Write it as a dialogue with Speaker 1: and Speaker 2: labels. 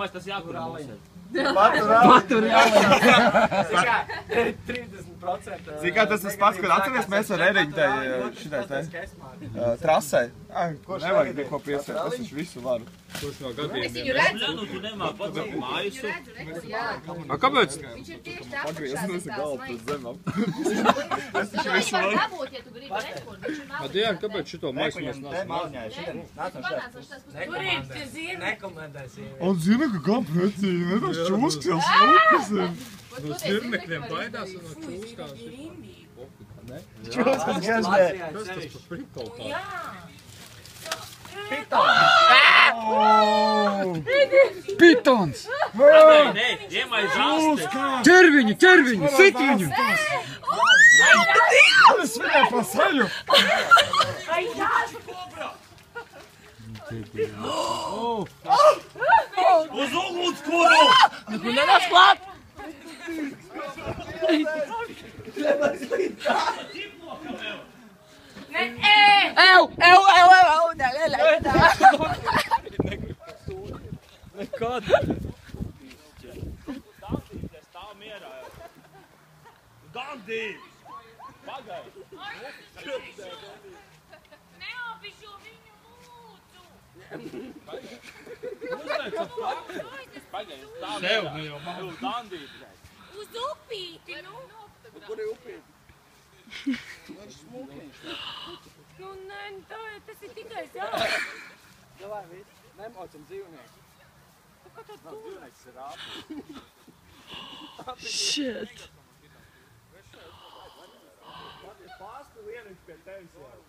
Speaker 1: Mēs tas jākurā mūsu.
Speaker 2: Patur
Speaker 3: Zikā, 30%.
Speaker 2: Zikā, tas pats, kad atceries, mēs ar Eriņu tai šitais te trasē. Nevajag neko piesēt, es taču visu varu.
Speaker 4: Kurš no gadiem?
Speaker 1: Es viņu redzu. Tu nemā pats mājusu.
Speaker 4: A, kāpēc?
Speaker 5: Viņš ir tieši tā
Speaker 2: Pagriez galvu pēc zemām.
Speaker 5: Es taču visu varu. Dabūt, ja tu gribi rekord.
Speaker 4: A, Diana, kāpēc šito maisu mēs
Speaker 2: Un zina, ka kā precīzi, ne tas čūskās lūkas ir.
Speaker 4: No sirnekļiem baidās un no čūskās.
Speaker 2: Čūskas gazmē.
Speaker 4: Kas tas pa prikolu tā?
Speaker 6: Pitons!
Speaker 1: Nē, iemai žāsti.
Speaker 6: Ķerviņu, sit viņu!
Speaker 2: Es viņai pa saļu!
Speaker 1: Uz uguns kuru!
Speaker 3: Neko nedas klāt!
Speaker 1: Nekad. Gandīties stāv mierā. Gandīvis! Pagaid!
Speaker 5: Neopišu viņu lūdzu!
Speaker 1: Uzliec ar faktu! Pagaid, stāv
Speaker 4: Sev,
Speaker 1: mierā.
Speaker 4: ne jau man.
Speaker 1: Tu Gandītis!
Speaker 5: Uz upīti, nu!
Speaker 2: Kur ir upīti?
Speaker 5: Nu, nē, tas ir tikai zāle.
Speaker 3: Davai, viss. Nemocam dzīvnieku.
Speaker 5: Kā tad tu?
Speaker 3: Dzīvnieks ir āpis.
Speaker 6: Shit!
Speaker 3: Pārstu vienu pie tevis jau.